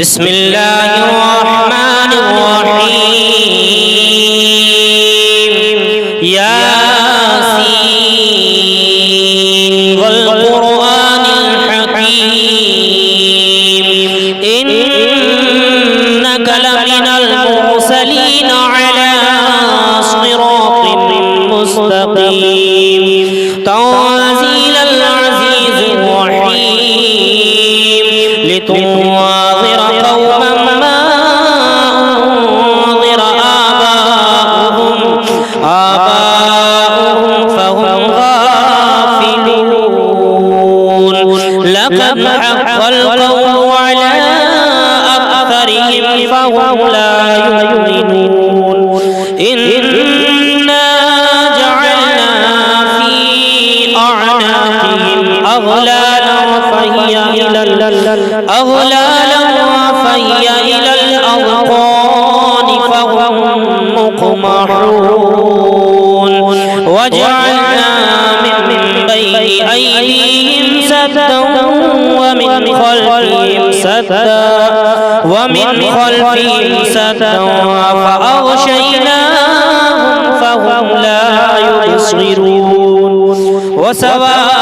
بسم الله الرحمن الرحيم ياسين والقرآن الحكيم إنك لمن المرسلين على صراط مستقيم تنزيل العزيز الرحيم لتنذر قوما ما أنذر آباؤهم فهم غافلون لقد حق القول على أكثرهم فهم لا يؤمنون إنا جعلنا في أعناقهم أغلالا فهي إلى الأذقان فهم مقمحون وجعلنا من بين أيديهم سدا ومن خلفهم سدا فأغشيناهم فهم لا يبصرون وسواء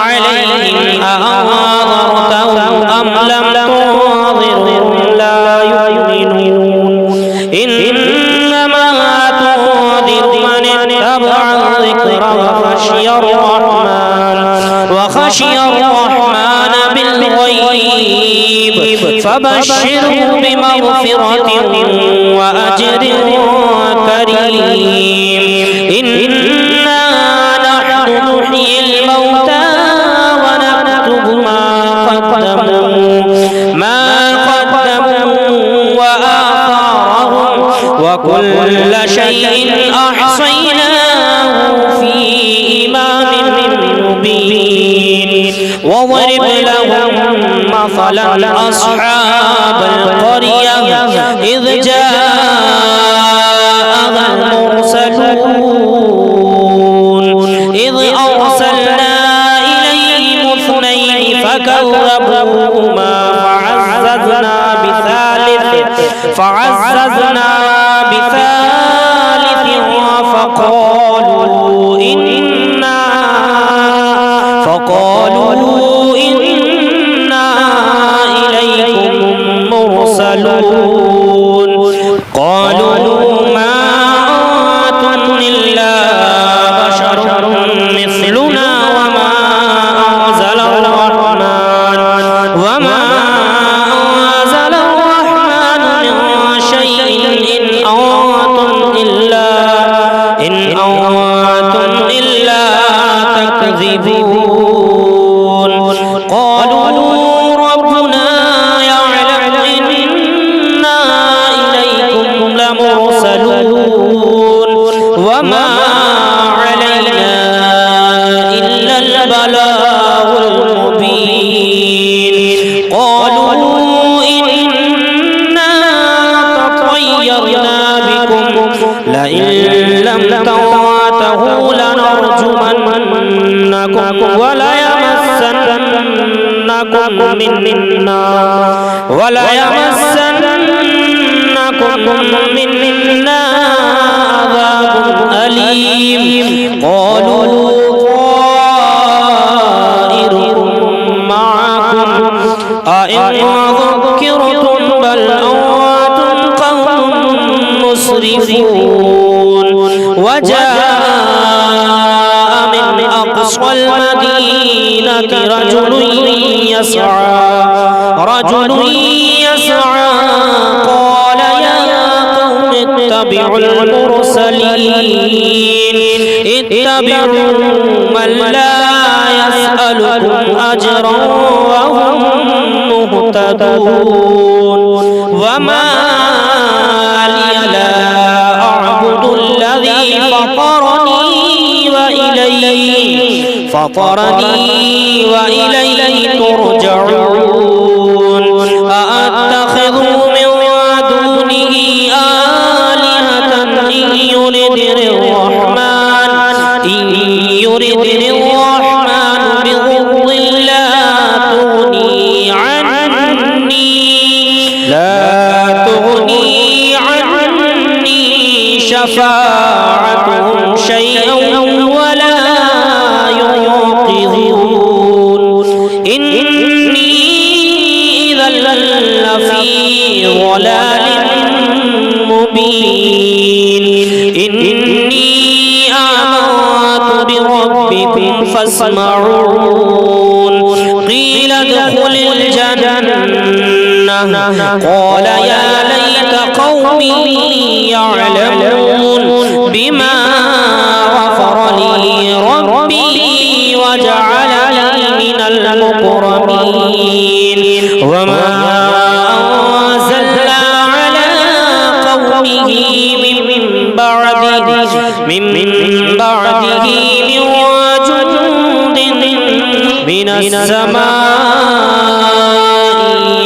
عليهم أأنذرتهم أم لم تنذرهم لا يؤمنون إنما تنذر من اتبع الذكر وخشي الرحمن بالغيب فبشره بمغفرة وأجر كريم إنا نحن نحيي الموتى ونكتب ما قدموا وآثارهم وكل شيء أحصيناه في إمام مبين واضرب لهم مثلا أصحاب القرية إذ جاءها المرسلون إذ أرسلنا إليهم اثنين فكذبوهما فعززنا بثالث فقالوا إنا إليكم مرسلون قالوا ما أنتم إلا بشر مثلنا وما أنزل الرحمن من شيء إن أنتم إلا تكذبون قالوا ربنا يعلم إنا إليكم لمرسلون وما علينا إلا البلاغ المبين قالوا إنا تطيرنا بكم لئن لم تنتهوا لنرجمنكم وليمسنكم منا عذاب أليم قالوا طائركم معكم أئن ذكرتم بل أنتم قوم مسرفون وجاء من أقصى المدينة رجل يسعى قال يا قوم اتبعوا من لا يسألكم أجرا وهم مهتدون وما لي لا أعبد الذي فطرني وإليه ترجعون أأتخذ من دونه آلهة إن يردني الرحمن بضر لا تغني عني لا تغني عني شفاعتهم شيئا ولا ينقذون إني إذا لفي ضلال مبين إني آمنت بربكم فاسمعون قيل ادخل الجنة قال يا ليت قومي يعلمون بما غفر لي ربي وجعلني من المكرمين وما أنزلنا على قومه من بعده من جند من السماء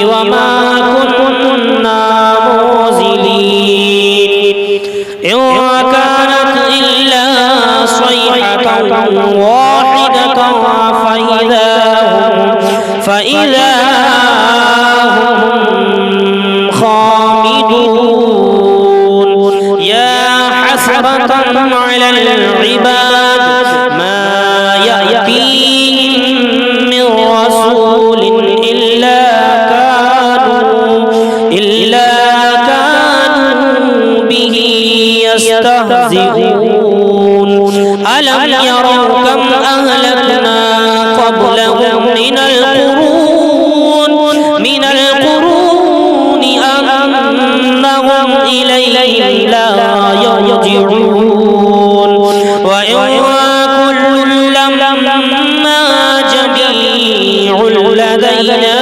وما كنا منزلين إن كانت إلا صيحة واحدة فإذا هم خامدون يا حسرة على العباد ما يأتيهم من رسول إلا كانوا به يستهزئون ألم يروا كم أهلكنا قبلهم من القرون أنهم إليهم لا يرجعون وإن كل لما جميع لدينا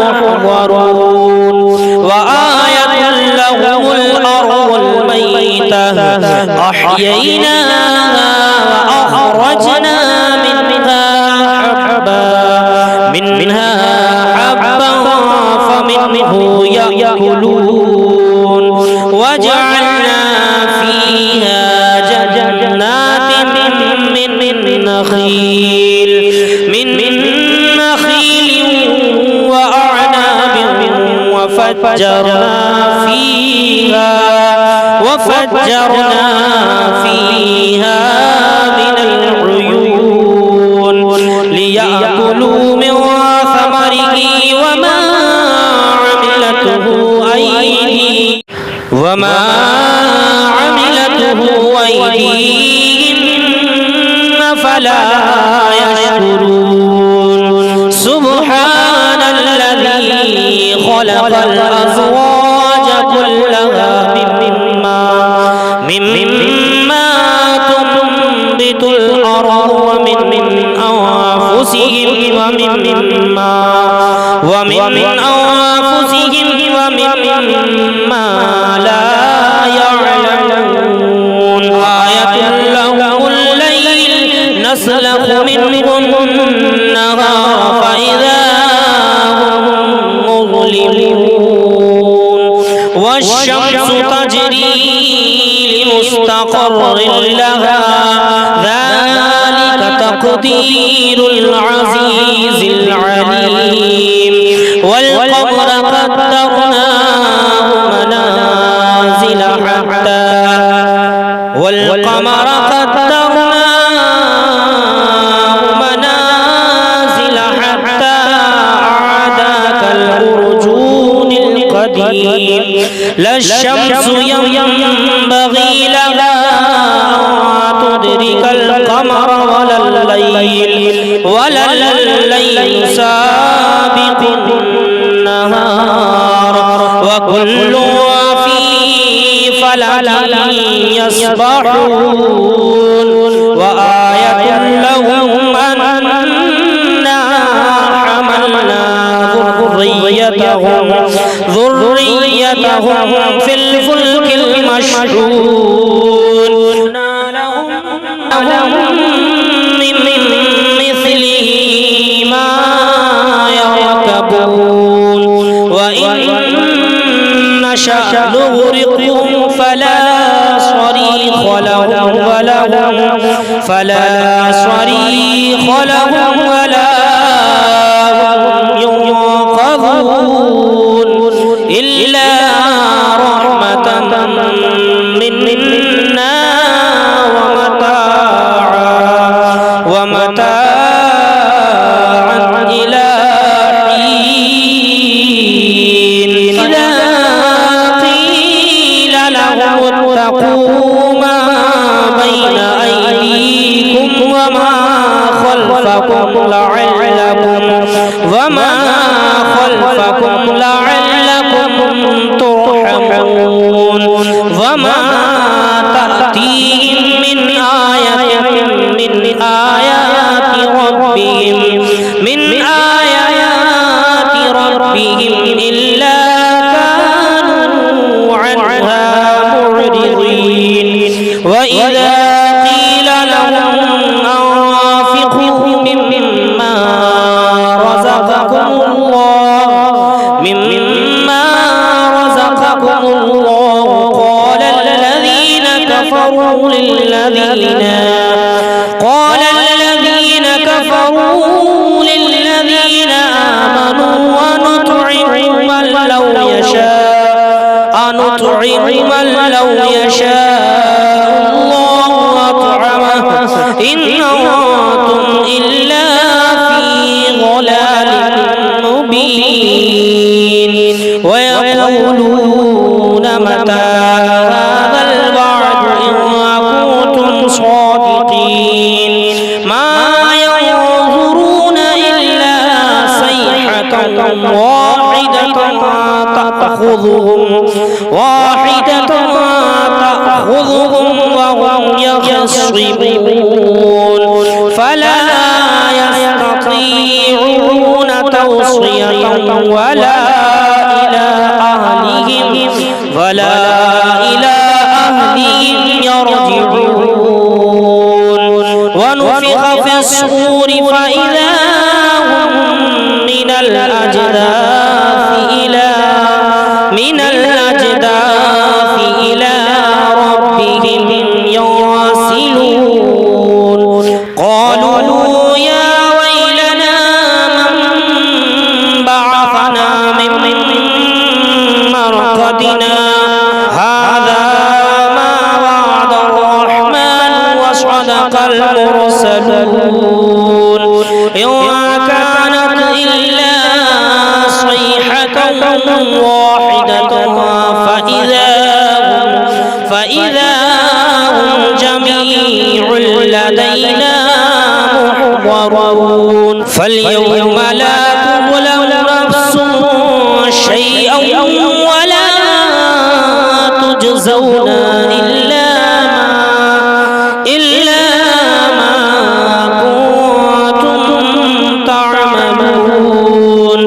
محضرون وآية لهم الأرض الميتة أحييناها وأخرجنا منها حبا فمنه يأكلون وجعلنا فيها جنات من نخيل وأعناب وفجرنا فيها من العيون ليأكلوا من ثمره وما عملته أيديهم فلا يشكرون سبحان الذي خلق الأزواج كلها مما تنبت الأرض ومن أنفسهم ومما لا يعلمون آية لهم الليل نسلخ منه النهار فإذا هم مظلمون والشمس تجري لمستقر لها ذلك تقدير العزيز العليم والقمر قدرناه منازل حتى عاد كالأرجون القديم لا الشمس ينبغي لها أن تدرك القمر ولا الليل سابق النهار وكل في فلك يسبحون وآية لهم أنا حملنا ذريتهم في الفلك المشحون لهم من مثله ما يركبون وإن نشأ نغرقهم فلا صريخ لهم ولا هم ينقذون منا ومتاعا إلى حين إذا قيل لهم اتقوا ما بين أيديكم وما خلفكم لعلكم ترحمون وما تأتيهم من آية من آيات ربهم إلا كانوا عنها معرضين وإذا قيل لهم أنفقوا مما رزقكم الله قال الذين كفروا للذين آمنوا أنطعم من لو يشاء الله أطعمه إن أنتم إلا في ضلال مبين ويقولون متى هذا الوعد إن كنتم صادقين ما ينظرون إلا صيحة واحدة تأخذهم وهم يخصمون فلا يستطيعون توصية ولا إلى أهلهم يرجعون ونفخ في الصور فإذا هم من الأجداث إلى ربهم ينسلون قالوا يا ويلنا من بعثنا من مرقدنا هذا ما وعد الرحمن وصدق المرسلون إن كانت إلا صيحة واحدة فإذا هم جميع لدينا محضرون فاليوم لا تظلم نفس شيئا ولا تجزون إلا ما كنتم تعملون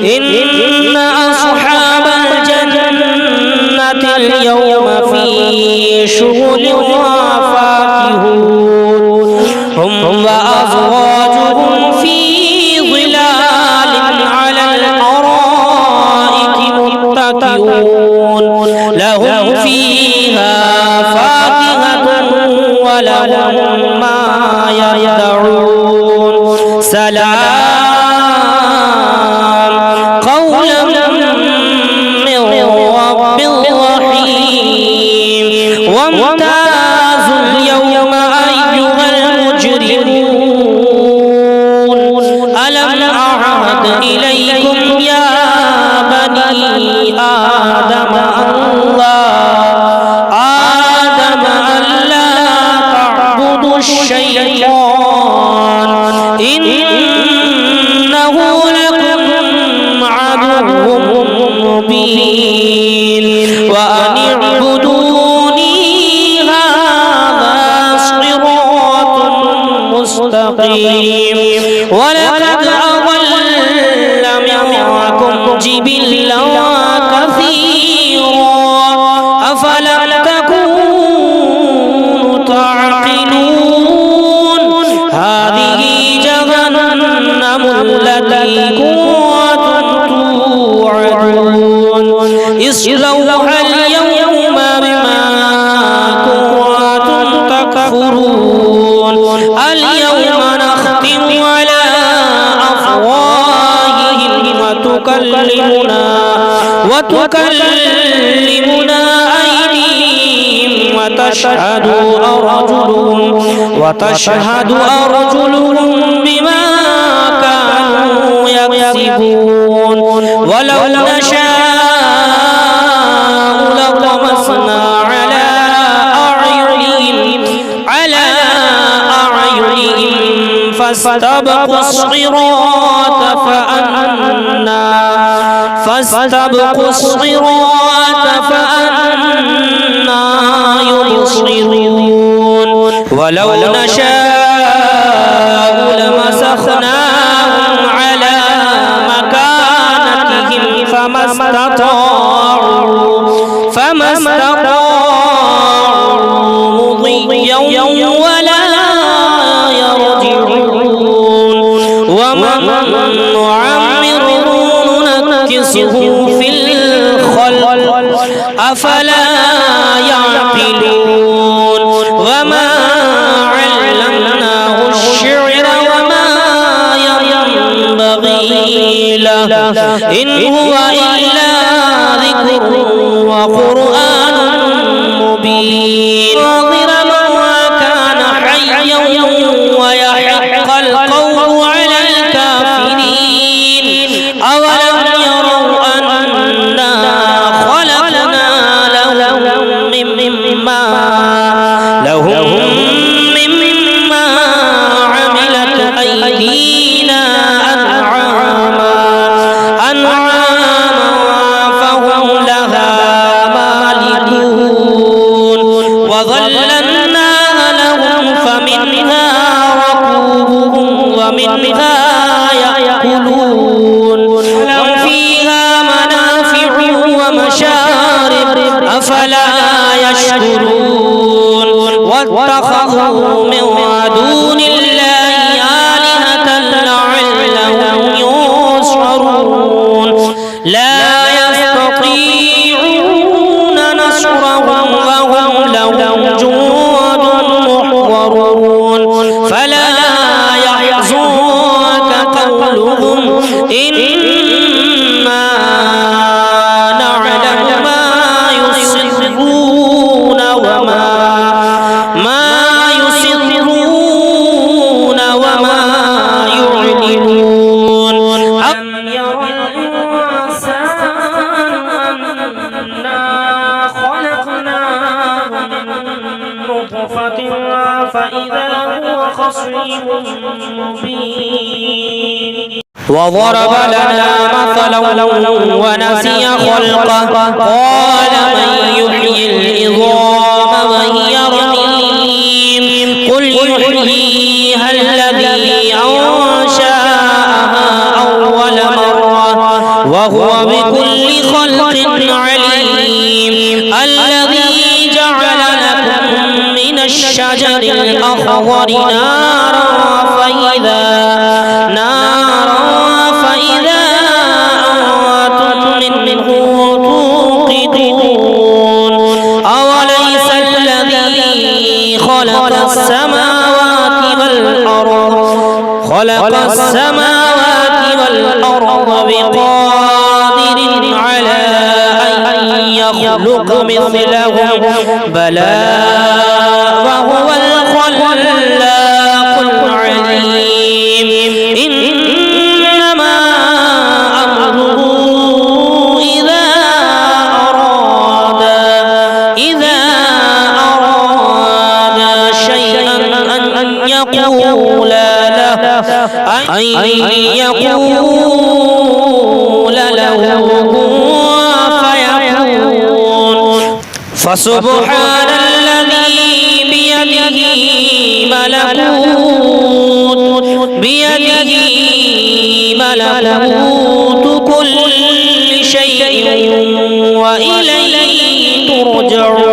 إن أصحاب الجنة اليوم في شغل فاكهون هم وأزواجهم في ظلال على الأرائك متكئون لهم فيها فاكهة ولهم ما يدعون سلام قولا من رب رحيم وامتازوا اليوم أيها المجرمون ألم أعهد إليكم يا بني آدم ألا تعبدوا الشيطان إنه لكم عدو مبين وأن اعبدوني هذا صراط مستقيم ولقد أضل منكم جبلا كثيرا أفلم تكونوا تعقلون هذه جهنم التي كنتم توعدون اصلوها اليوم بما كنتم تكفرون اليوم نختم على أفواههم وتكلمنا أيديهم وتشهد أرجلهم بما كانوا يكسبون ولو نشاء لطمسنا على أعينهم فاستبقوا الصراط فأنا يبصرون ولو نشاء لمسخناهم على مكانتهم فما استطاعوا مضيا ولا يرجعون ومن نعمره ننكسه في الخلق أفلا يعقلون وما علمناه الشعر وما ينبغي له إن هو إلا ذكر وقرآن مبين وما كان حيا ويحق القول على الكافرين أولم يروا أنا خلقنا لهم مما عملت أيدينا أنعاما فهم لها مالكون وظللناها لهم فمنها ركوبهم ومنها يأكلون لهم فيها منافع ومشارب أفلا يشكرون واتخذوا من دون الله آلهة لعلهم ينصرون لا يستطيعون نصرهم وهم لهم جند محضرون فلا يحزنك قولهم إنا نعلم ما يسرون وما يعلنون أم يرى الإنسان أنا خلقناه من نطفة فإذا هو خصيم مبين وضرب لنا مثلا ونسي خلقه قال من يحيي العظام وهي رميم قل يحييها الذي أنشأها أول مرة وهو بكل خلق عليم الذي جعل لكم من الشجر الأخضر نارا فإذا أنتم منه توقدون أوليس الذي خلق السماوات والأرض بقادر على أن يخلق مثلهم بلى وهو الخلاق العليم إنما أمره إذا أراد شيئا أن يقول له فيكون فسبحان الذي بيده ملكوت كل شيء وإليه ترجعون.